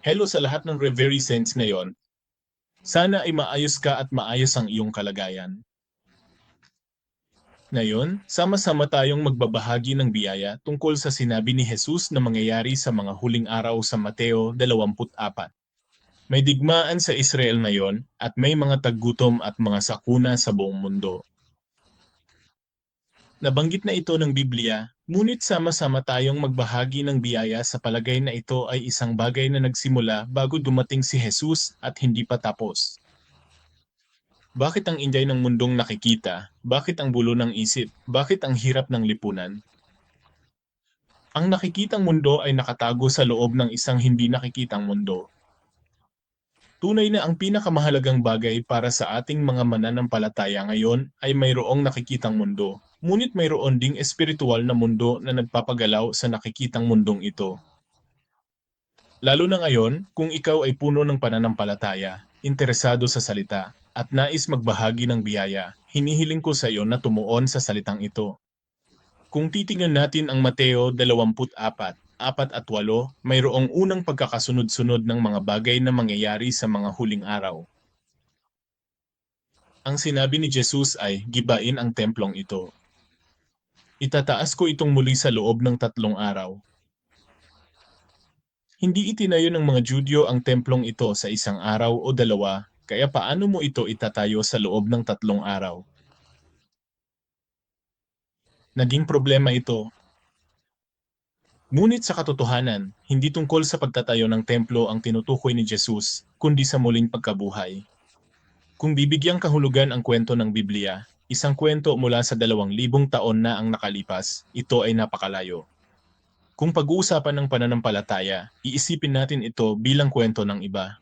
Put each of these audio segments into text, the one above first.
Hello sa lahat ng Reverie Saints ngayon. Sana ay maayos ka at maayos ang iyong kalagayan. Ngayon, sama-sama tayong magbabahagi ng biyaya tungkol sa sinabi ni Jesus na mangyayari sa mga huling araw sa Mateo 24. May digmaan sa Israel ngayon at may mga taggutom at mga sakuna sa buong mundo. Nabanggit na ito ng Biblia, ngunit sama-sama tayong magbahagi ng biyaya sa palagay na ito ay isang bagay na nagsimula bago dumating si Jesus at hindi pa tapos. Bakit ang inday ng mundong nakikita? Bakit ang bulo ng isip? Bakit ang hirap ng lipunan? Ang nakikitang mundo ay nakatago sa loob ng isang hindi nakikitang mundo. Tunay na ang pinakamahalagang bagay para sa ating mga mananampalataya ngayon ay mayroong nakikitang mundo. Ngunit mayroon ding espiritual na mundo na nagpapagalaw sa nakikitang mundong ito. Lalo na ngayon, kung ikaw ay puno ng pananampalataya, interesado sa salita, at nais magbahagi ng biyaya, hinihiling ko sa iyo na tumuon sa salitang ito. Kung titingnan natin ang Mateo 24:4 at 8, mayroong unang pagkakasunod-sunod ng mga bagay na mangyayari sa mga huling araw. Ang sinabi ni Jesus ay, gibain ang templong ito. Itataas ko itong muli sa loob ng 3 araw. Hindi itinayo ng mga Judyo ang templong ito sa isang araw o dalawa, kaya paano mo ito itatayo sa loob ng 3 araw? Naging problema ito. Ngunit sa katotohanan, hindi tungkol sa pagtatayo ng templo ang tinutukoy ni Jesus, kundi sa muling pagkabuhay. Kung bibigyang kahulugan ang kwento ng Biblia, isang kwento mula sa 2,000 taon na ang nakalipas, ito ay napakalayo. Kung pag-uusapan ng pananampalataya, iisipin natin ito bilang kwento ng iba.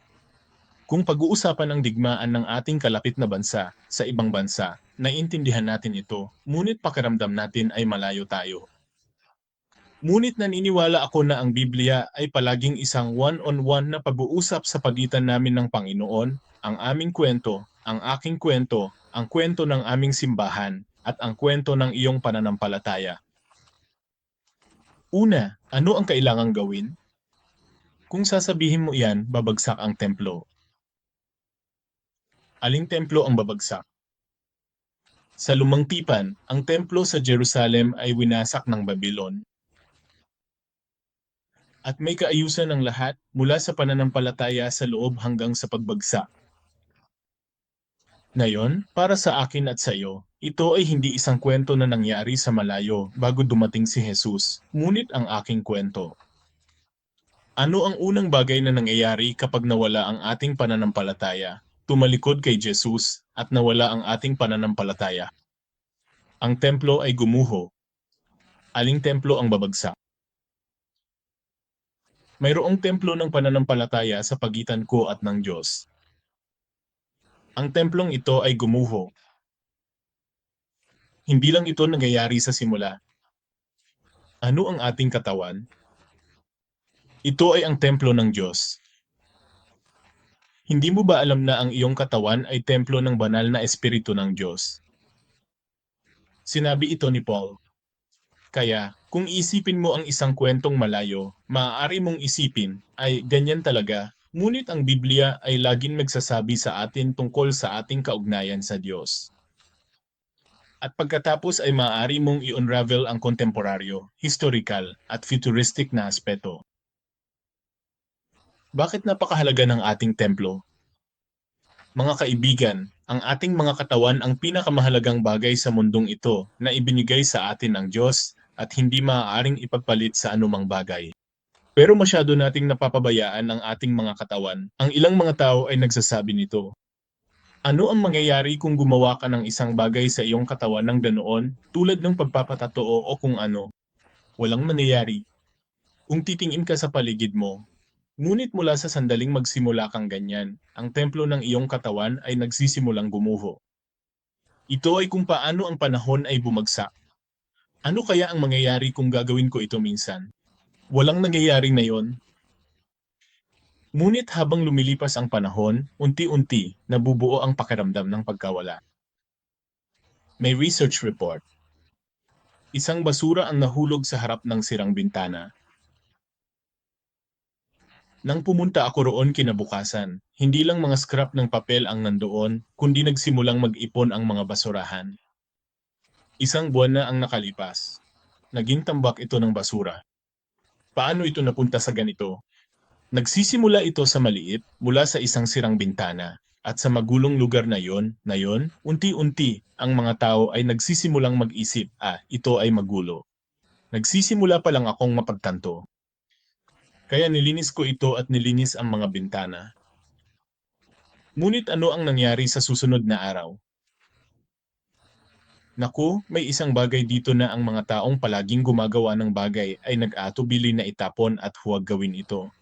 Kung pag-uusapan ang digmaan ng ating kalapit na bansa sa ibang bansa, naiintindihan natin ito, ngunit pakiramdam natin ay malayo tayo. Ngunit naniniwala ako na ang Biblia ay palaging isang one-on-one na pag-uusap sa pagitan namin ng Panginoon, ang aming kwento, ang aking kwento, ang kwento ng aming simbahan, at ang kwento ng iyong pananampalataya. Una, ano ang kailangang gawin? Kung sasabihin mo iyan, babagsak ang templo. Aling templo ang babagsak? Sa lumang tipan, ang templo sa Jerusalem ay winasak ng Babylon. At may kaayusan ng lahat mula sa pananampalataya sa loob hanggang sa pagbagsak. Ngayon, para sa akin at sa iyo, ito ay hindi isang kwento na nangyari sa malayo bago dumating si Jesus, ngunit ang aking kwento. Ano ang unang bagay na nangyayari kapag nawala ang ating pananampalataya, tumalikod kay Jesus, at nawala ang ating pananampalataya? Ang templo ay gumuho. Aling templo ang babagsak? Mayroong templo ng pananampalataya sa pagitan ko at ng Diyos. Ang templong ito ay gumuho. Hindi lang ito nangyayari sa simula. Ano ang ating katawan? Ito ay ang templo ng Diyos. Hindi mo ba alam na ang iyong katawan ay templo ng banal na espiritu ng Diyos? Sinabi ito ni Paul. Kaya, kung isipin mo ang isang kwentong malayo, maaari mong isipin, ay ganyan talaga, ngunit ang Biblia ay laging nagsasabi sa atin tungkol sa ating kaugnayan sa Diyos. At pagkatapos ay maaari mong i-unravel ang kontemporaryo, historical, at futuristic na aspeto. Bakit napakahalaga ng ating templo? Mga kaibigan, ang ating mga katawan ang pinakamahalagang bagay sa mundong ito na ibinigay sa atin ng Diyos at hindi maaaring ipagpalit sa anumang bagay. Pero masyado nating napapabayaan ang ating mga katawan. Ang ilang mga tao ay nagsasabi nito. Ano ang mangyayari kung gumawa ka ng isang bagay sa iyong katawan ng ganoon, tulad ng pagpapatatoo o kung ano? Walang mangyayari. Kung titingin ka sa paligid mo, ngunit mula sa sandaling magsimula kang ganyan, ang templo ng iyong katawan ay nagsisimulang gumuho. Ito ay kung paano ang panahon ay bumagsak. Ano kaya ang mangyayari kung gagawin ko ito minsan? Walang nangyayari na yon. Ngunit habang lumilipas ang panahon, unti-unti nabubuo ang pakiramdam ng pagkawala. May research report. Isang basura ang nahulog sa harap ng sirang bintana. Nang pumunta ako roon kinabukasan, hindi lang mga scrap ng papel ang nandoon, kundi nagsimulang mag-ipon ang mga basurahan. Isang buwan na ang nakalipas. Naging tambak ito ng basura. Paano ito napunta sa ganito? Nagsisimula ito sa maliit mula sa isang sirang bintana. At sa magulong lugar na yon, unti-unti, ang mga tao ay nagsisimulang mag-isip, ito ay magulo. Nagsisimula pa lang akong mapagtanto. Kaya nilinis ko ito at nilinis ang mga bintana. Ngunit ano ang nangyari sa susunod na araw? Naku, may isang bagay dito na ang mga taong palaging gumagawa ng bagay ay nag-atubili na itapon at huwag gawin ito.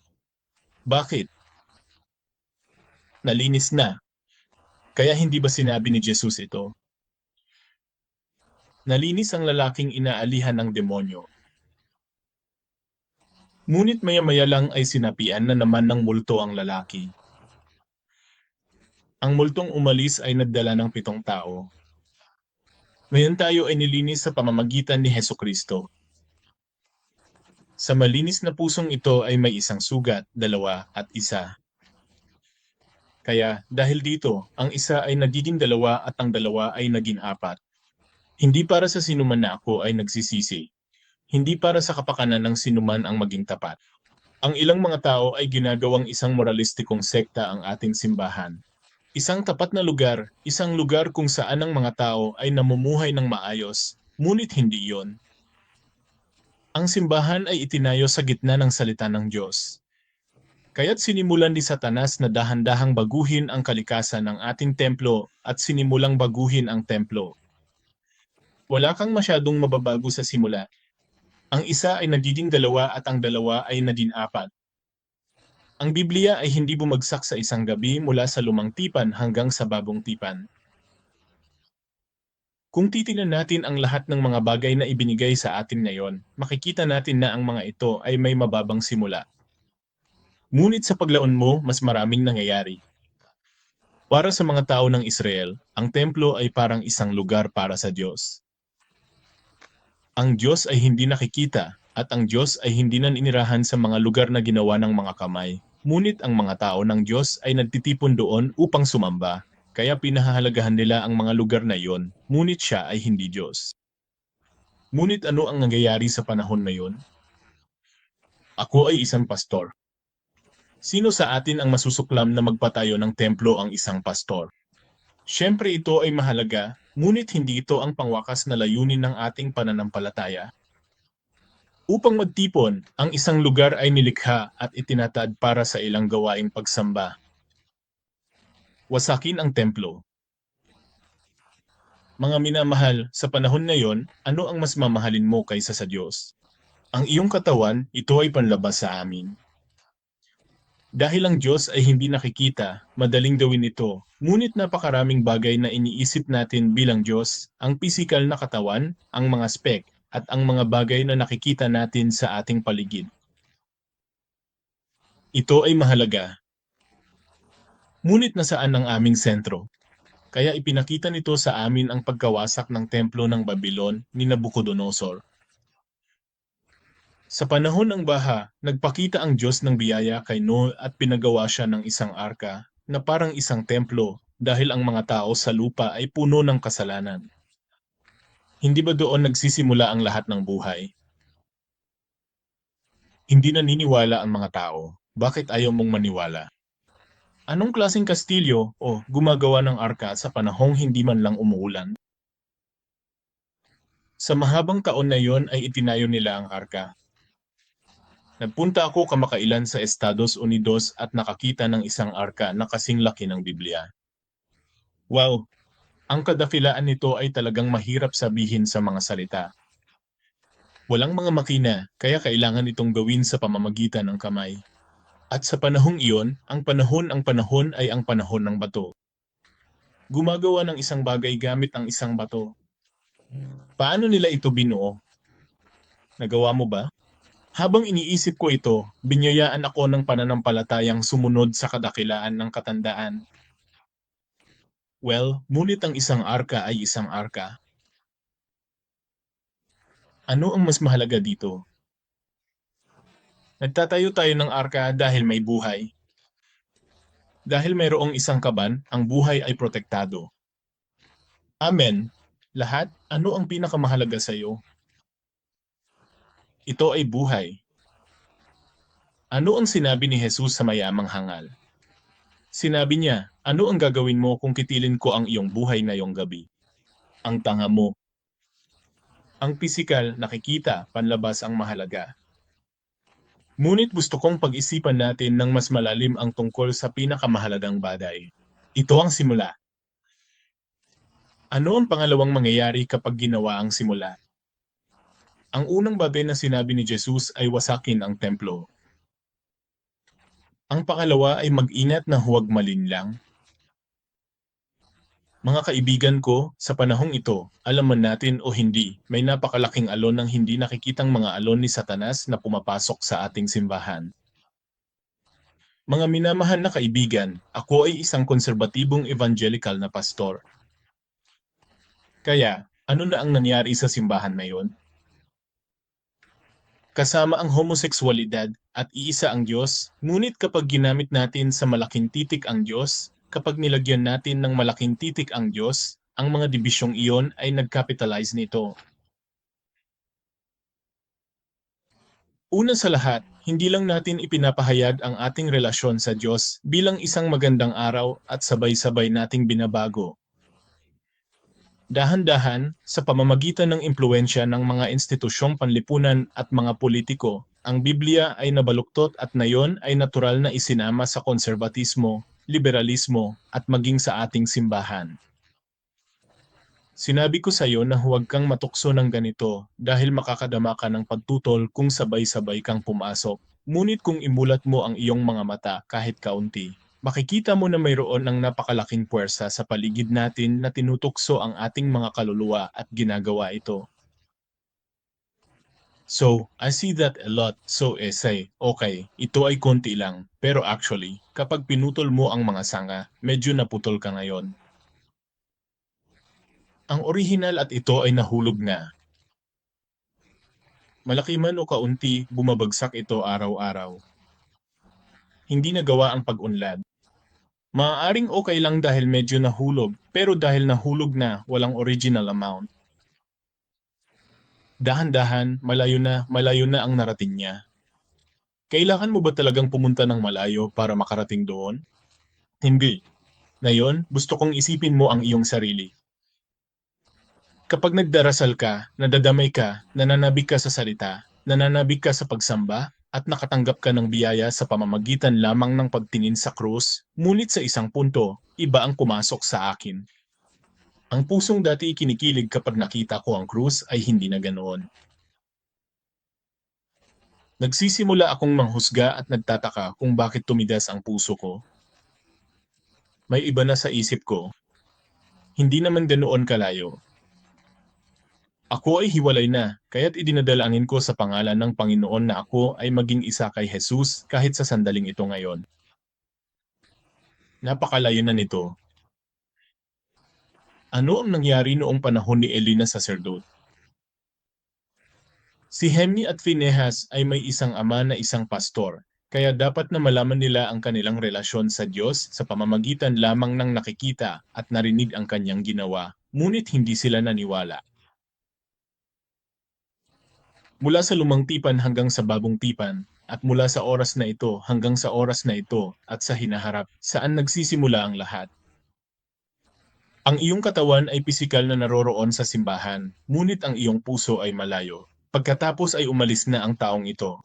Bakit? Nalinis na. Kaya hindi ba sinabi ni Jesus ito? Nalinis ang lalaking inaalihan ng demonyo. Ngunit maya-maya lang ay sinapian na naman ng multo ang lalaki. Ang multong umalis ay nagdala ng 7 tao. Ngayon tayo ay nilinis sa pamamagitan ni Hesukristo. Sa malinis na pusong ito ay may isang sugat, 2 at 1. Kaya, dahil dito, ang isa ay nagiging 2 at ang 2 ay naging 4. Hindi para sa sinuman na ako ay nagsisisi. Hindi para sa kapakanan ng sinuman ang maging tapat. Ang ilang mga tao ay ginagawang isang moralistikong sekta ang ating simbahan. Isang tapat na lugar, isang lugar kung saan ang mga tao ay namumuhay ng maayos, ngunit hindi iyon. Ang simbahan ay itinayo sa gitna ng salita ng Diyos. Kaya't sinimulan ni Satanas na dahan-dahang baguhin ang kalikasan ng ating templo at sinimulang baguhin ang templo. Wala kang masyadong mababago sa simula. Ang isa ay nagiging 2 at ang 2 ay naging 4. Ang Biblia ay hindi bumagsak sa isang gabi mula sa lumang tipan hanggang sa bagong tipan. Kung titingnan natin ang lahat ng mga bagay na ibinigay sa atin ngayon, makikita natin na ang mga ito ay may mababang simula. Ngunit sa paglaon mo, mas maraming nangyayari. Para sa mga tao ng Israel, ang templo ay parang isang lugar para sa Diyos. Ang Diyos ay hindi nakikita at ang Diyos ay hindi naninirahan sa mga lugar na ginawa ng mga kamay. Ngunit ang mga tao ng Diyos ay nagtitipon doon upang sumamba, kaya pinahahalagahan nila ang mga lugar na iyon, ngunit siya ay hindi Diyos. Ngunit ano ang nangyayari sa panahon na iyon? Ako ay isang pastor. Sino sa atin ang masusuklam na magpatayo ng templo ang isang pastor? Siyempre ito ay mahalaga, ngunit hindi ito ang pangwakas na layunin ng ating pananampalataya. Upang magtipon, ang isang lugar ay nilikha at itinatad para sa ilang gawaing pagsamba. Wasakin ang templo. Mga minamahal, sa panahon ngayon, ano ang mas mamahalin mo kaysa sa Diyos? Ang iyong katawan, ito ay panlabas sa amin. Dahil ang Diyos ay hindi nakikita, madaling gawin ito. Ngunit napakaraming bagay na iniisip natin bilang Diyos, ang pisikal na katawan, ang mga spek, at ang mga bagay na nakikita natin sa ating paligid. Ito ay mahalaga. Ngunit nasaan ang aming sentro? Kaya ipinakita nito sa amin ang pagkawasak ng templo ng Babylon ni Nabucodonosor. Sa panahon ng baha, nagpakita ang Diyos ng biyaya kay Noe at pinagawa siya ng isang arka na parang isang templo dahil ang mga tao sa lupa ay puno ng kasalanan. Hindi ba doon nagsisimula ang lahat ng buhay? Hindi naniniwala ang mga tao. Bakit ayaw mong maniwala? Anong klaseng kastilyo o gumagawa ng arka sa panahong hindi man lang umuulan? Sa mahabang taon na yon ay itinayo nila ang arka. Nagpunta ako kamakailan sa Estados Unidos at nakakita ng isang arka na kasing laki ng Biblia. Wow! Ang kadakilaan nito ay talagang mahirap sabihin sa mga salita. Walang mga makina, kaya kailangan itong gawin sa pamamagitan ng kamay. At sa panahong iyon, ang panahon ay ang panahon ng bato. Gumagawa ng isang bagay gamit ang isang bato. Paano nila ito binuo? Nagawa mo ba? Habang iniisip ko ito, binyayaan ako ng pananampalatayang sumunod sa kadakilaan ng katandaan. Well, ngunit ang isang arka ay isang arka. Ano ang mas mahalaga dito? Nagtatayo tayo ng arka dahil may buhay. Dahil mayroong isang kaban, ang buhay ay protektado. Amen. Lahat, ano ang pinakamahalaga sa iyo? Ito ay buhay. Ano ang sinabi ni Jesus sa mayamang hangal? Sinabi niya, ano ang gagawin mo kung kitilin ko ang iyong buhay ngayong gabi? Ang tanga mo. Ang pisikal, nakikita, panlabas ang mahalaga. Ngunit gusto kong pag-isipan natin ng mas malalim ang tungkol sa pinakamahalagang bagay. Ito ang simula. Ano ang pangalawang mangyayari kapag ginawa ang simula? Ang unang bagay na sinabi ni Jesus ay wasakin ang templo. Ang pangalawa ay mag-ingat na huwag malinlang. Mga kaibigan ko, sa panahong ito, alam man natin o hindi, may napakalaking alon ng hindi nakikitang mga alon ni Satanas na pumapasok sa ating simbahan. Mga minamahal na kaibigan, ako ay isang konserbatibong evangelical na pastor. Kaya, ano na ang nangyari sa simbahan ngayon? Kasama ang homosekswalidad at iisa ang Diyos, ngunit kapag ginamit natin sa malaking titik ang Diyos, kapag nilagyan natin ng malaking titik ang Diyos, ang mga dibisyong iyon ay nag-capitalize nito. Una sa lahat, hindi lang natin ipinapahayag ang ating relasyon sa Diyos bilang isang magandang araw at sabay-sabay nating binabago. Dahan-dahan, sa pamamagitan ng impluensya ng mga institusyong panlipunan at mga politiko, ang Biblia ay nabaluktot at nayon ay natural na isinama sa konserbatismo, liberalismo, at maging sa ating simbahan. Sinabi ko sa iyo na huwag kang matukso ng ganito dahil makakadama ka ng pagtutol kung sabay-sabay kang pumasok. Ngunit kung imulat mo ang iyong mga mata kahit kaunti, makikita mo na mayroon ng napakalaking puwersa sa paligid natin na tinutukso ang ating mga kaluluwa at ginagawa ito. So, I see that a lot. So, say, okay, ito ay konti lang. Pero actually, kapag pinutol mo ang mga sanga, medyo naputol ka ngayon. Ang orihinal at ito ay nahulog na. Malaki man o kaunti, bumabagsak ito araw-araw. Hindi nagawa ang pag-unlad. Maaaring okay lang dahil medyo nahulog, pero dahil nahulog na, walang original amount. Dahan-dahan, malayo na ang narating niya. Kailangan mo ba talagang pumunta ng malayo para makarating doon? Hindi. Ngayon, gusto kong isipin mo ang iyong sarili. Kapag nagdarasal ka, nadadamay ka, nananabik ka sa salita, nananabik ka sa pagsamba, at nakatanggap ka ng biyaya sa pamamagitan lamang ng pagtingin sa krus, ngunit sa isang punto, iba ang pumasok sa akin. Ang pusong dati kinikilig kapag nakita ko ang krus ay hindi na ganoon. Nagsisimula akong manghusga at nagtataka kung bakit tumigas ang puso ko. May iba na sa isip ko. Hindi naman ganoon kalayo. Ako ay hiwalay na, kaya't idinadalangin ko sa pangalan ng Panginoon na ako ay maging isa kay Jesus kahit sa sandaling ito ngayon. Napakalayo na nito. Ano ang nangyari noong panahon ni Eli na saserdot? Si Hemni at Phinehas ay may isang ama na isang pastor, kaya dapat na malaman nila ang kanilang relasyon sa Diyos sa pamamagitan lamang ng nakikita at narinig ang kanyang ginawa, ngunit hindi sila naniwala. Mula sa lumang tipan hanggang sa bagong tipan, at mula sa oras na ito hanggang sa oras na ito at sa hinaharap, saan nagsisimula ang lahat. Ang iyong katawan ay pisikal na naroroon sa simbahan, ngunit ang iyong puso ay malayo. Pagkatapos ay umalis na ang taong ito.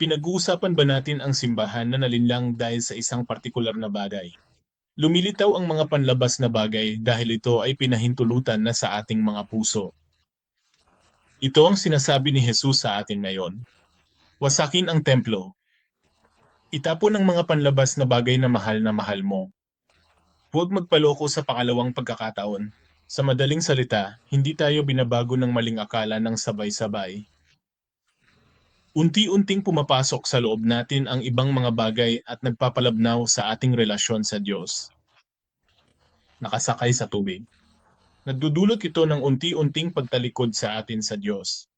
Pinag-uusapan ba natin ang simbahan na nalinlang dahil sa isang partikular na bagay? Lumilitaw ang mga panlabas na bagay dahil ito ay pinahintulutan na sa ating mga puso. Ito ang sinasabi ni Jesus sa atin ngayon. Wasakin ang templo. Itapon ang mga panlabas na bagay na mahal mo. Huwag magpaloko sa pangalawang pagkakataon. Sa madaling salita, hindi tayo binabago ng maling akala ng sabay-sabay. Unti-unting pumapasok sa loob natin ang ibang mga bagay at nagpapalabnaw sa ating relasyon sa Diyos. Nakasakay sa tubig. Nagdudulot ito ng unti-unting pagtalikod sa atin sa Diyos.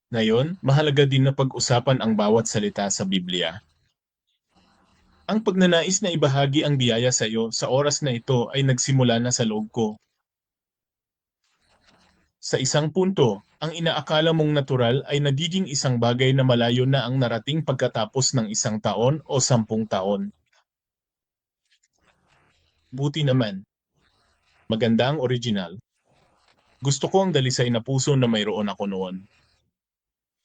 Ngayon, mahalaga din na pag-usapan ang bawat salita sa Biblia. Ang pagnanais na ibahagi ang biyaya sa iyo sa oras na ito ay nagsimula na sa loob ko. Sa isang punto, ang inaakala mong natural ay nagiging isang bagay na malayo na ang narating pagkatapos ng 1 taon o 10 taon. Buti naman, maganda ang original. Gusto ko ang dalisay na puso na mayroon ako noon.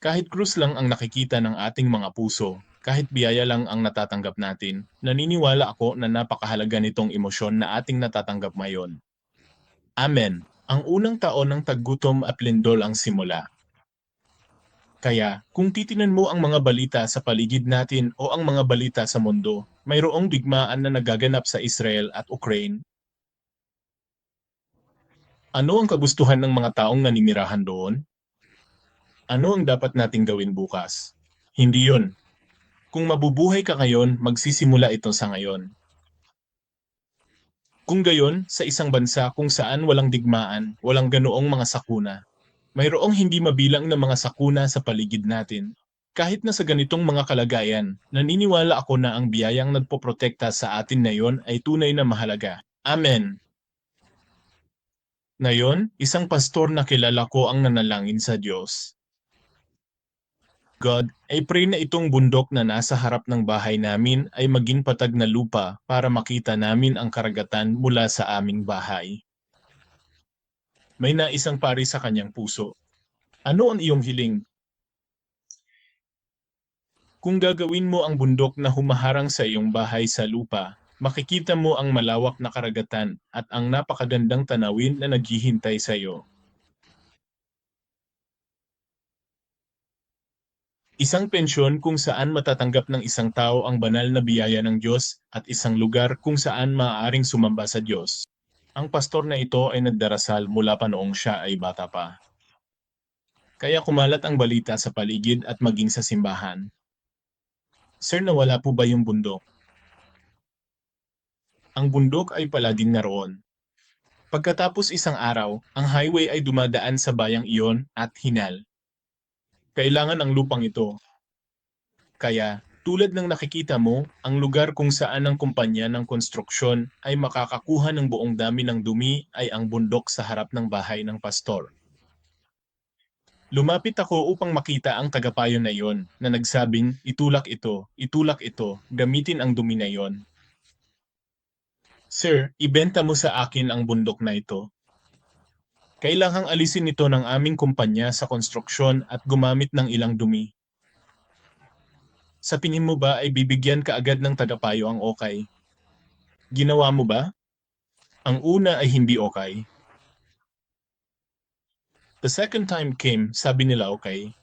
Kahit krus lang ang nakikita ng ating mga puso, kahit biyaya lang ang natatanggap natin, naniniwala ako na napakahalaga nitong emosyon na ating natatanggap ngayon. Amen. Ang unang taon ng taggutom at lindol ang simula. Kaya, kung titinan mo ang mga balita sa paligid natin o ang mga balita sa mundo, mayroong digmaan na nagaganap sa Israel at Ukraine. Ano ang kagustuhan ng mga taong naninirahan doon? Ano ang dapat nating gawin bukas? Hindi yon. Kung mabubuhay ka ngayon, magsisimula ito sa ngayon. Kung gayon, sa isang bansa kung saan walang digmaan, walang ganoong mga sakuna, mayroong hindi mabilang na mga sakuna sa paligid natin. Kahit na sa ganitong mga kalagayan, naniniwala ako na ang biyayang nagpoprotekta sa atin na yon ay tunay na mahalaga. Amen. Ngayon, isang pastor na kilala ko ang nanalangin sa Diyos. God, I pray na itong bundok na nasa harap ng bahay namin ay maging patag na lupa para makita namin ang karagatan mula sa aming bahay. May naisang pari sa kanyang puso. Ano ang iyong hiling? Kung gagawin mo ang bundok na humaharang sa iyong bahay sa lupa, makikita mo ang malawak na karagatan at ang napakagandang tanawin na naghihintay sa iyo. Isang pensyon kung saan matatanggap ng isang tao ang banal na biyaya ng Diyos at isang lugar kung saan maaaring sumamba sa Diyos. Ang pastor na ito ay nagdarasal mula pa noong siya ay bata pa. Kaya kumalat ang balita sa paligid at maging sa simbahan. Sir, nawala po ba yung bundok? Ang bundok ay palaging naroon. Pagkatapos isang araw, ang highway ay dumadaan sa bayang iyon at hinal. Kailangan ang lupang ito. Kaya, tulad ng nakikita mo, ang lugar kung saan ang kumpanya ng konstruksyon ay makakakuha ng buong dami ng dumi ay ang bundok sa harap ng bahay ng pastor. Lumapit ako upang makita ang tagapayo na iyon na nagsabing, itulak ito, gamitin ang dumi na iyon. Sir, ibenta mo sa akin ang bundok na ito. Kailangang alisin ito ng aming kumpanya sa konstruksyon at gumamit ng ilang dumi. Sa tingin mo ba ay bibigyan ka agad ng tagapayo ang okay? Ginawa mo ba? Ang una ay hindi okay. The second time came, sabi nila okay.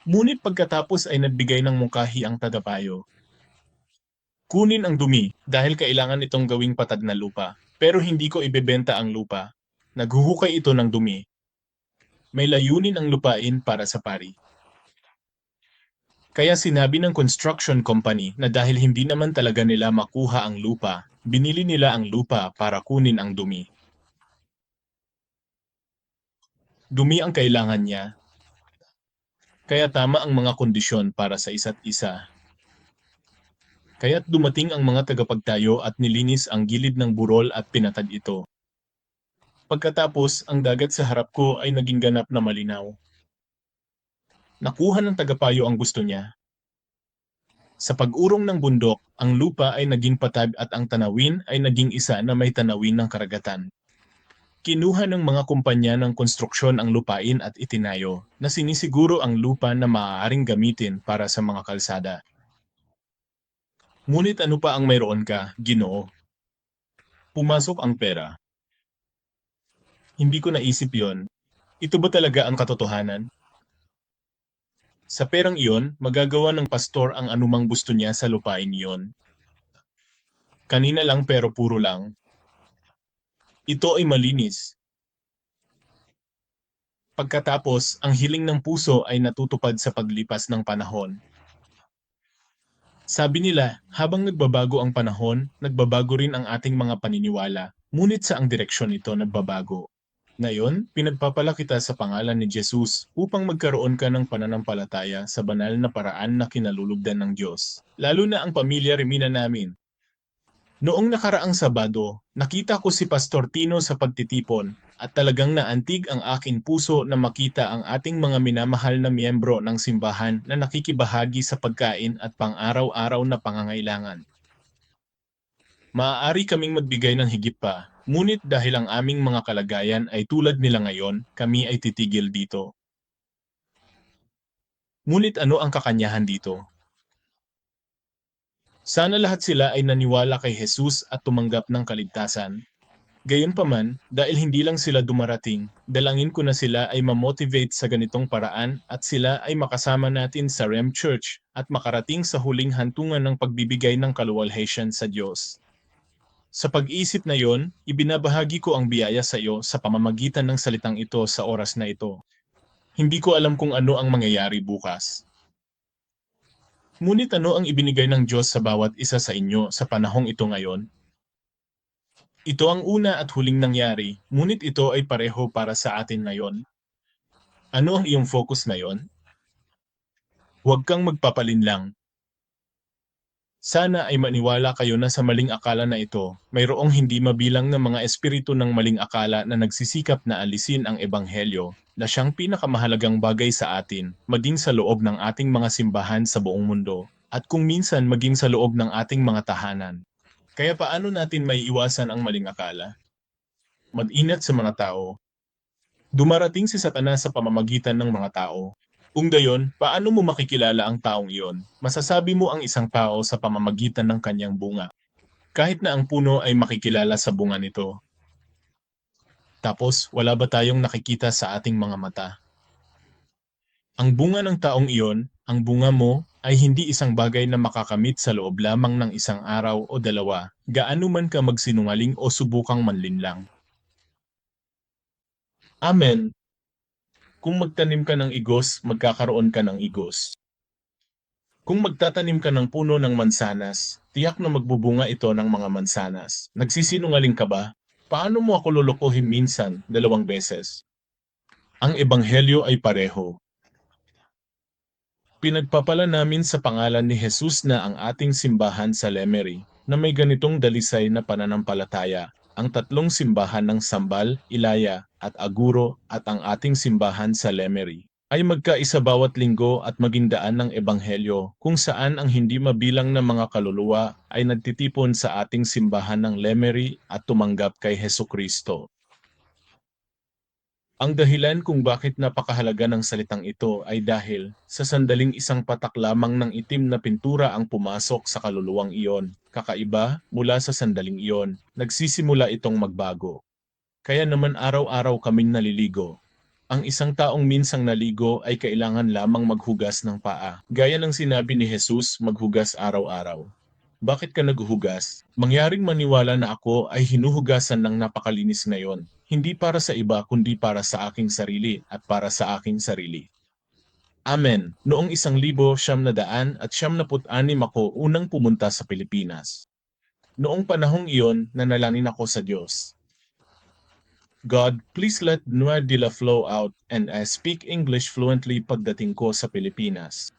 Ngunit pagkatapos ay nagbigay ng mungkahi ang tagapayo. Kunin ang dumi dahil kailangan itong gawing patag na lupa. Pero hindi ko ibebenta ang lupa. Naghuhukay ito ng dumi. May layunin ang lupain para sa pari. Kaya sinabi ng construction company na dahil hindi naman talaga nila makuha ang lupa, binili nila ang lupa para kunin ang dumi. Dumi ang kailangan niya. Kaya tama ang mga kondisyon para sa isa't isa. Kaya't dumating ang mga tagapagtayo at nilinis ang gilid ng burol at pinatag ito. Pagkatapos, ang dagat sa harap ko ay naging ganap na malinaw. Nakuha ng tagapayo ang gusto niya. Sa pag-urong ng bundok, ang lupa ay naging patag at ang tanawin ay naging isa na may tanawin ng karagatan. Kinuha ng mga kumpanya ng konstruksyon ang lupain at itinayo na sinisiguro ang lupa na maaaring gamitin para sa mga kalsada. Ngunit ano pa ang mayroon ka, Ginoo? Pumasok ang pera. Hindi ko naisip yon. Ito ba talaga ang katotohanan? Sa perang iyon, magagawa ng pastor ang anumang gusto niya sa lupain iyon. Kanina lang pero puro lang. Ito ay malinis. Pagkatapos, ang hiling ng puso ay natutupad sa paglipas ng panahon. Sabi nila, habang nagbabago ang panahon, nagbabago rin ang ating mga paniniwala, ngunit sa ang direksyon ito nagbabago. Ngayon, pinagpapala kita sa pangalan ni Jesus upang magkaroon ka ng pananampalataya sa banal na paraan na kinalulugdan ng Diyos, lalo na ang pamilya Remina namin. Noong nakaraang Sabado, nakita ko si Pastor Tino sa pagtitipon at talagang naantig ang aking puso na makita ang ating mga minamahal na miyembro ng simbahan na nakikibahagi sa pagkain at pang-araw-araw na pangangailangan. Maaari kaming magbigay ng higit pa, ngunit dahil ang aming mga kalagayan ay tulad nila ngayon, kami ay titigil dito. Ngunit ano ang kakanyahan dito? Sana lahat sila ay naniwala kay Jesus at tumanggap ng kaligtasan. Gayunpaman, dahil hindi lang sila dumarating, dalangin ko na sila ay ma-motivate sa ganitong paraan at sila ay makasama natin sa REM Church at makarating sa huling hantungan ng pagbibigay ng kaluwalhatian sa Diyos. Sa pag-iisip na yon, ibinabahagi ko ang biyaya sa iyo sa pamamagitan ng salitang ito sa oras na ito. Hindi ko alam kung ano ang mangyayari bukas. Ngunit ano ang ibinigay ng Diyos sa bawat isa sa inyo sa panahong ito ngayon? Ito ang una at huling nangyari, ngunit ito ay pareho para sa atin ngayon. Ano ang iyong focus ngayon? Huwag kang magpapalinlang. Sana ay maniwala kayo na sa maling akala na ito, mayroong hindi mabilang na mga espiritu ng maling akala na nagsisikap na alisin ang ebanghelyo, na siyang pinakamahalagang bagay sa atin, maging sa loob ng ating mga simbahan sa buong mundo, at kung minsan maging sa loob ng ating mga tahanan. Kaya paano natin may iwasan ang maling akala? Mag-ingat sa mga tao. Dumarating si Satanas sa pamamagitan ng mga tao. Kung gayon, paano mo makikilala ang taong iyon? Masasabi mo ang isang tao sa pamamagitan ng kanyang bunga. Kahit na ang puno ay makikilala sa bunga nito. Tapos, wala ba tayong nakikita sa ating mga mata? Ang bunga ng taong iyon, ang bunga mo, ay hindi isang bagay na makakamit sa loob lamang ng isang araw o dalawa, gaano man ka magsinungaling o subukang manlinlang. Amen. Kung magtanim ka ng igos, magkakaroon ka ng igos. Kung magtatanim ka ng puno ng mansanas, tiyak na magbubunga ito ng mga mansanas. Nagsisinungaling ka ba? Paano mo ako lulukuhin minsan, 2 beses? Ang ebanghelyo ay pareho. Pinagpapala namin sa pangalan ni Jesus na ang ating simbahan sa Lemery, na may ganitong dalisay na pananampalataya, ang 3 simbahan ng Sambal, Ilaya, at Aguro at ang ating simbahan sa Lemery, ay magkaisa bawat linggo at maging daan ng ebanghelyo kung saan ang hindi mabilang na mga kaluluwa ay nagtitipon sa ating simbahan ng Lemery at tumanggap kay Hesukristo. Ang dahilan kung bakit napakahalaga ng salitang ito ay dahil sa sandaling isang patak lamang ng itim na pintura ang pumasok sa kaluluwang iyon. Kakaiba, mula sa sandaling iyon, nagsisimula itong magbago. Kaya naman araw-araw kaming naliligo. Ang isang taong minsang naligo ay kailangan lamang maghugas ng paa. Gaya ng sinabi ni Jesus, maghugas araw-araw. Bakit ka naghuhugas? Mangyaring maniwala na ako ay hinuhugasan ng napakalinis ngayon. Hindi para sa iba kundi para sa aking sarili at para sa aking sarili. Amen. Noong 1996 ako unang pumunta sa Pilipinas. Noong panahong iyon, nanalangin ako sa Diyos. God, please let Noa Dila flow out and I speak English fluently pagdating ko sa Pilipinas.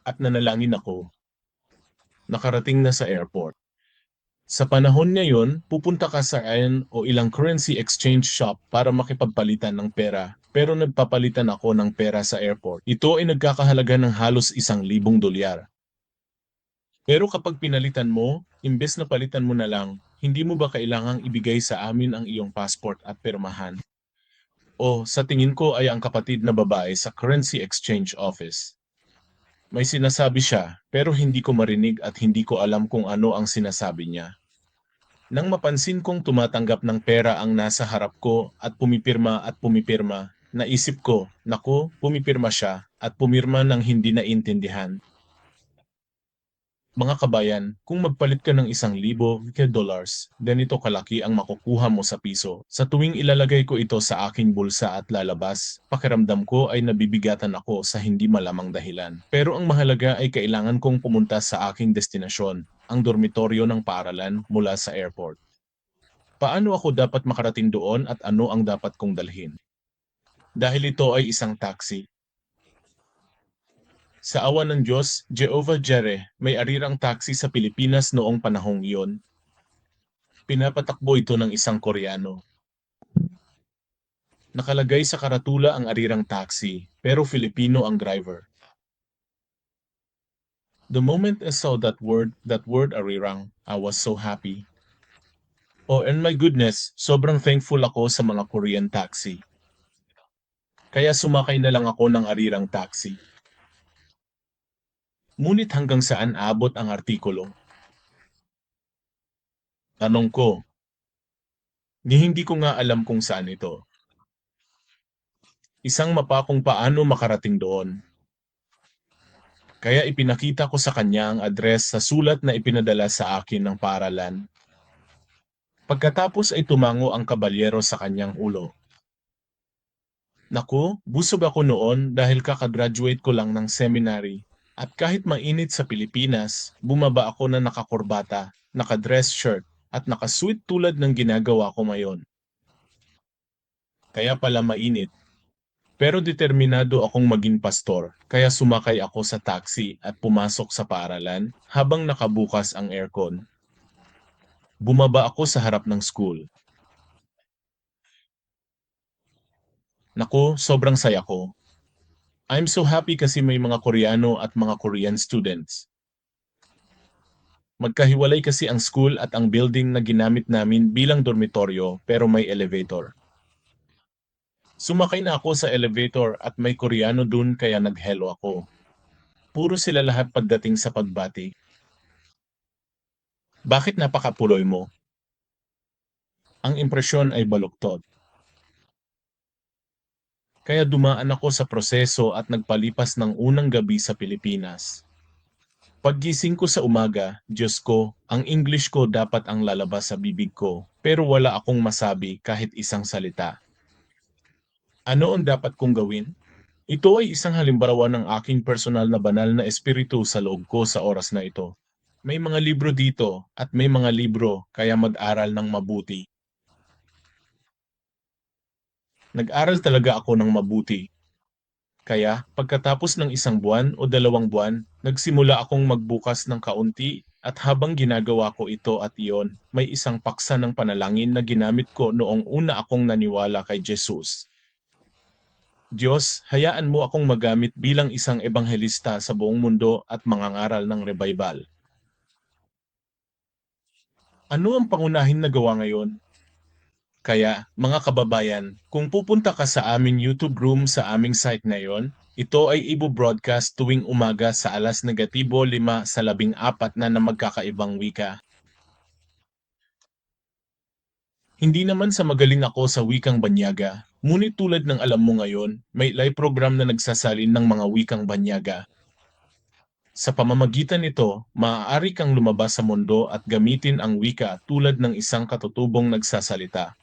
At nanalangin ako. Nakarating na sa airport. Sa panahon ngayon, pupunta ka sa o ilang currency exchange shop para makipagpalitan ng pera. Pero nagpapalitan ako ng pera sa airport. Ito ay nagkakahalaga ng halos $1,000. Pero kapag pinalitan mo, imbes na palitan mo na lang, hindi mo ba kailangang ibigay sa amin ang iyong passport at pirmahan? O sa tingin ko ay ang kapatid na babae sa currency exchange office. May sinasabi siya, pero hindi ko marinig at hindi ko alam kung ano ang sinasabi niya. Nang mapansin kong tumatanggap ng pera ang nasa harap ko at pumipirma, naisip ko, naku, pumipirma siya at pumirma ng hindi naintindihan. Mga kabayan, kung magpalit ka ng $1,000 ganito kalaki ang makukuha mo sa piso. Sa tuwing ilalagay ko ito sa aking bulsa at lalabas, pakiramdam ko ay nabibigatan ako sa hindi malamang dahilan. Pero ang mahalaga ay kailangan kong pumunta sa aking destinasyon, ang dormitoryo ng paaralan mula sa airport. Paano ako dapat makarating doon at ano ang dapat kong dalhin? Dahil ito ay isang taxi. Sa awa ng Diyos, Jehovah Jireh, may arirang taxi sa Pilipinas noong panahong iyon. Pinapatakbo ito ng isang Koreano. Nakalagay sa karatula ang arirang taxi, pero Filipino ang driver. The moment I saw that word arirang, I was so happy. Oh, and my goodness, sobrang thankful ako sa mga Korean taxi. Kaya sumakay na lang ako ng arirang taxi. Ngunit hanggang saan abot ang artikulo? Tanong ko, ni hindi ko nga alam kung saan ito. Isang mapa kung paano makarating doon. Kaya ipinakita ko sa kanya ang address sa sulat na ipinadala sa akin ng paaralan. Pagkatapos ay tumango ang kabalyero sa kanyang ulo. Naku, busog ako noon dahil kakagraduate ko lang ng seminary. At kahit mainit sa Pilipinas, bumaba ako na nakakurbata, nakadress shirt, at nakasweet tulad ng ginagawa ko ngayon. Kaya pala mainit. Pero determinado akong maging pastor, kaya sumakay ako sa taxi at pumasok sa paaralan habang nakabukas ang aircon. Bumaba ako sa harap ng school. Naku, sobrang saya ko. I'm so happy kasi may mga Koreano at mga Korean students. Magkahiwalay kasi ang school at ang building na ginamit namin bilang dormitoryo pero may elevator. Sumakay na ako sa elevator at may Koreano dun kaya nag-hello ako. Puro sila lahat pagdating sa pagbati. Bakit napakapuloy mo? Ang impresyon ay baluktot. Kaya dumaan ako sa proseso at nagpalipas ng unang gabi sa Pilipinas. Paggising ko sa umaga, Diyos ko, ang English ko dapat ang lalabas sa bibig ko, pero wala akong masabi kahit isang salita. Ano ang dapat kong gawin? Ito ay isang halimbawa ng aking personal na banal na espiritu sa loob ko sa oras na ito. May mga libro dito at may mga libro kaya mag-aral ng mabuti. Nag-aral talaga ako ng mabuti. Kaya, pagkatapos ng isang buwan o 2 buwan, nagsimula akong magbukas ng kaunti at habang ginagawa ko ito at iyon, may isang paksa ng panalangin na ginamit ko noong una akong naniwala kay Jesus. Diyos, hayaan mo akong magamit bilang isang ebanghelista sa buong mundo at mangangaral ng revival. Ano ang pangunahin na gawa ngayon? Kaya, mga kababayan, kung pupunta ka sa aming YouTube room sa aming site ngayon, ito ay ibo-broadcast tuwing umaga sa 5:05 sa 14 na magkakaibang wika. Hindi naman sa magaling ako sa wikang Banyaga, ngunit tulad ng alam mo ngayon, may live program na nagsasalin ng mga wikang Banyaga. Sa pamamagitan nito, maaari kang lumabas sa mundo at gamitin ang wika tulad ng isang katutubong nagsasalita.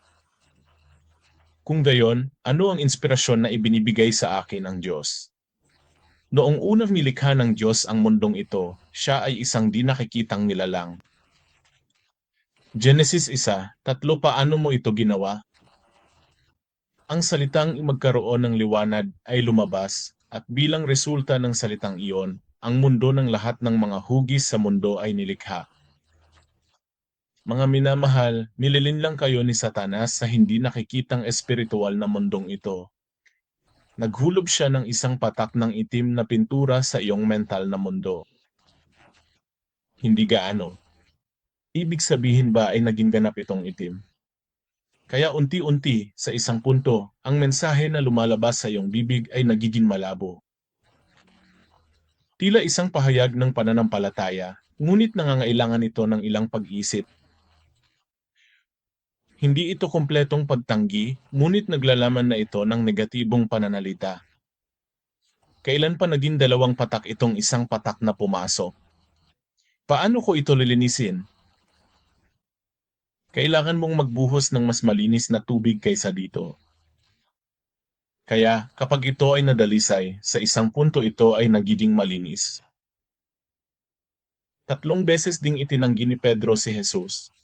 Kung gayon, ano ang inspirasyon na ibinibigay sa akin ng Diyos? Noong unang nilikha ng Diyos ang mundong ito, siya ay isang di nakikitang nilalang. Genesis 1:3 Paano mo ito ginawa? Ang salitang magkaroon ng liwanag ay lumabas, at bilang resulta ng salitang iyon, ang mundo ng lahat ng mga hugis sa mundo ay nilikha. Mga minamahal, nililinlang kayo ni Satanas sa hindi nakikitang espiritual na mundong ito. Naghulob siya ng isang patak ng itim na pintura sa iyong mental na mundo. Hindi gaano. Ibig sabihin ba ay naging ganap itong itim? Kaya unti-unti, sa isang punto, ang mensahe na lumalabas sa iyong bibig ay nagiging malabo. Tila isang pahayag ng pananampalataya, ngunit nangangailangan ito ng ilang pag-isip. Hindi ito kumpletong pagtanggi, ngunit naglalaman na ito ng negatibong pananalita. Kailan pa naging 2 patak itong isang patak na pumasok? Paano ko ito lilinisin? Kailangan mong magbuhos ng mas malinis na tubig kaysa dito. Kaya, kapag ito ay nadalisay, sa isang punto ito ay nagiging malinis. 3 beses ding itinanggi ni Pedro si Jesus.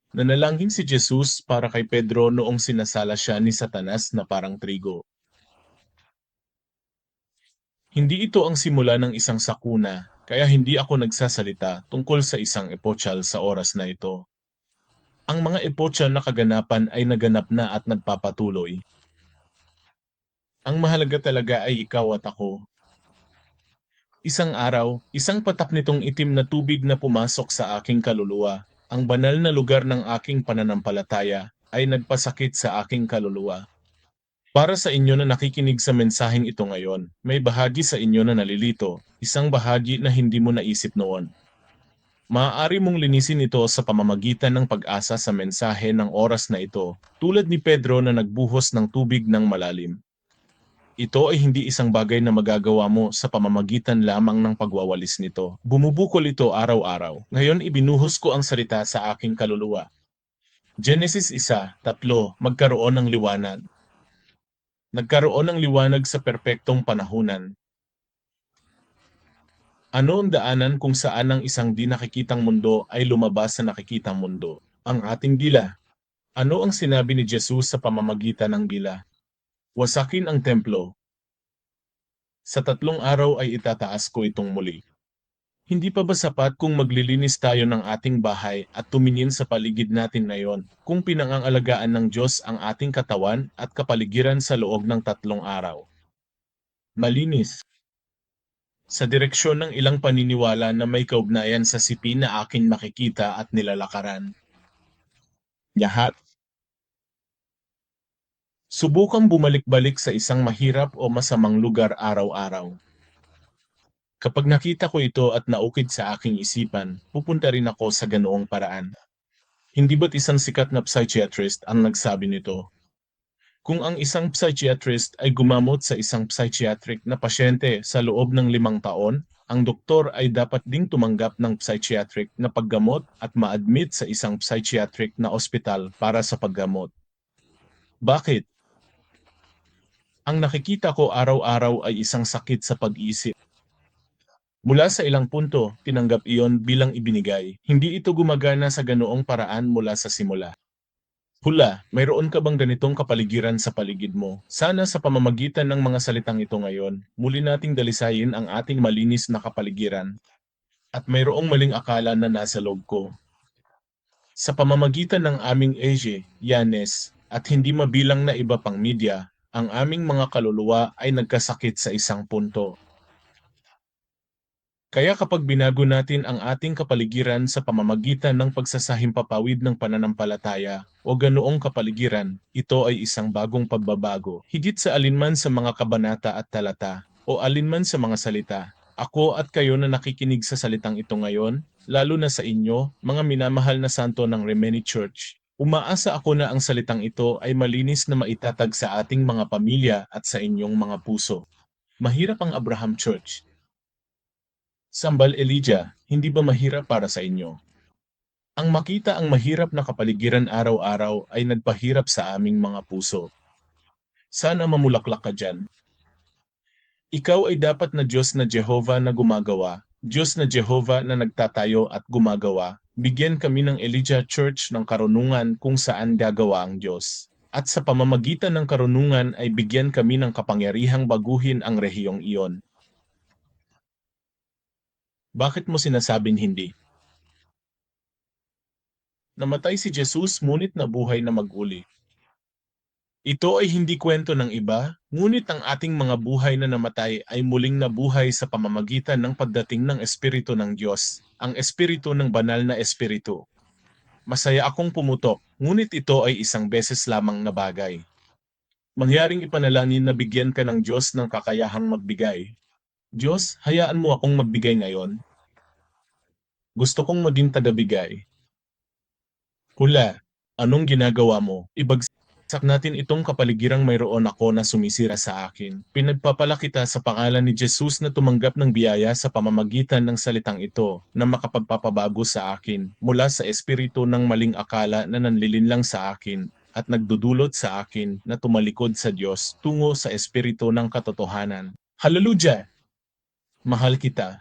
Nanalangin si Jesus para kay Pedro noong sinasala siya ni Satanas na parang trigo. Hindi ito ang simula ng isang sakuna, kaya hindi ako nagsasalita tungkol sa isang epochal sa oras na ito. Ang mga epochal na kaganapan ay naganap na at nagpapatuloy. Ang mahalaga talaga ay ikaw at ako. Isang araw, isang patak nitong itim na tubig na pumasok sa aking kaluluwa. Ang banal na lugar ng aking pananampalataya ay nagpasakit sa aking kaluluwa. Para sa inyo na nakikinig sa mensaheng ito ngayon, may bahagi sa inyo na nalilito, isang bahagi na hindi mo naisip noon. Maaari mong linisin ito sa pamamagitan ng pag-asa sa mensahe ng oras na ito, tulad ni Pedro na nagbuhos ng tubig ng malalim. Ito ay hindi isang bagay na magagawa mo sa pamamagitan lamang ng pagwawalis nito. Bumubukol ito araw-araw. Ngayon ibinuhos ko ang salita sa aking kaluluwa. Genesis 1:3, magkaroon ng liwanag. Nagkaroon ng liwanag sa perpektong panahunan. Ano ang daanan kung saan ang isang di nakikitang mundo ay lumabas sa nakikitang mundo? Ang ating dila. Ano ang sinabi ni Jesus sa pamamagitan ng dila? Wasakin ang templo. Sa 3 araw ay itataas ko itong muli. Hindi pa ba sapat kung maglilinis tayo ng ating bahay at tumingin sa paligid natin ngayon kung pinangangalagaan ng Diyos ang ating katawan at kapaligiran sa loob ng 3 araw? Malinis. Sa direksyon ng ilang paniniwala na may kaugnayan sa sipi na aking makikita at nilalakaran. Lahat. Subukang bumalik-balik sa isang mahirap o masamang lugar araw-araw. Kapag nakita ko ito at naukit sa aking isipan, pupunta rin ako sa ganoong paraan. Hindi ba't isang sikat na psychiatrist ang nagsabi nito? Kung ang isang psychiatrist ay gumamot sa isang psychiatric na pasyente sa loob ng 5 taon, ang doktor ay dapat ding tumanggap ng psychiatric na paggamot at ma-admit sa isang psychiatric na ospital para sa paggamot. Bakit? Ang nakikita ko araw-araw ay isang sakit sa pag-isip. Mula sa ilang punto, tinanggap iyon bilang ibinigay. Hindi ito gumagana sa ganoong paraan mula sa simula. Hula, mayroon ka bang ganitong kapaligiran sa paligid mo? Sana sa pamamagitan ng mga salitang ito ngayon, muli nating dalisayin ang ating malinis na kapaligiran. At mayroong maling akala na nasa loob ko. Sa pamamagitan ng aming Asia, Yanes, at hindi mabilang na iba pang media, ang aming mga kaluluwa ay nagkasakit sa isang punto. Kaya kapag binago natin ang ating kapaligiran sa pamamagitan ng pagsasahimpapawid ng pananampalataya o ganoong kapaligiran, ito ay isang bagong pagbabago. Higit sa alinman sa mga kabanata at talata o alinman sa mga salita, ako at kayo na nakikinig sa salitang ito ngayon, lalo na sa inyo, mga minamahal na santo ng Remeni Church, umaasa ako na ang salitang ito ay malinis na maitatag sa ating mga pamilya at sa inyong mga puso. Mahirap ang Abraham Church. Sambal Elijah, hindi ba mahirap para sa inyo? Ang makita ang mahirap na kapaligiran araw-araw ay nagpahirap sa aming mga puso. Sana mamulaklak ka dyan. Ikaw ay dapat na Diyos na Jehovah na gumagawa, Diyos na Jehovah na nagtatayo at gumagawa. Bigyan kami ng Elijah Church ng karunungan kung saan gagawa ang Diyos. At sa pamamagitan ng karunungan ay bigyan kami ng kapangyarihang baguhin ang rehiyong iyon. Bakit mo sinasabing hindi? Namatay si Jesus ngunit nabuhay na mag-uli. Ito ay hindi kwento ng iba, ngunit ang ating mga buhay na namatay ay muling nabuhay sa pamamagitan ng pagdating ng Espiritu ng Diyos, ang Espiritu ng Banal na Espiritu. Masaya akong pumutok, ngunit ito ay isang beses lamang na bagay. Mangyaring ipanalangin na bigyan ka ng Diyos ng kakayahang magbigay. Diyos, hayaan mo akong magbigay ngayon. Gusto kong maging tagabigay. Hula, anong ginagawa mo? Ibagsak natin itong kapaligirang mayroon ako na sumisira sa akin. Pinagpapala kita sa pangalan ni Jesus na tumanggap ng biyaya sa pamamagitan ng salitang ito na makapagpapabago sa akin mula sa espiritu ng maling akala na nanlilinlang sa akin at nagdudulot sa akin na tumalikod sa Diyos tungo sa espiritu ng katotohanan. Hallelujah! Mahal kita.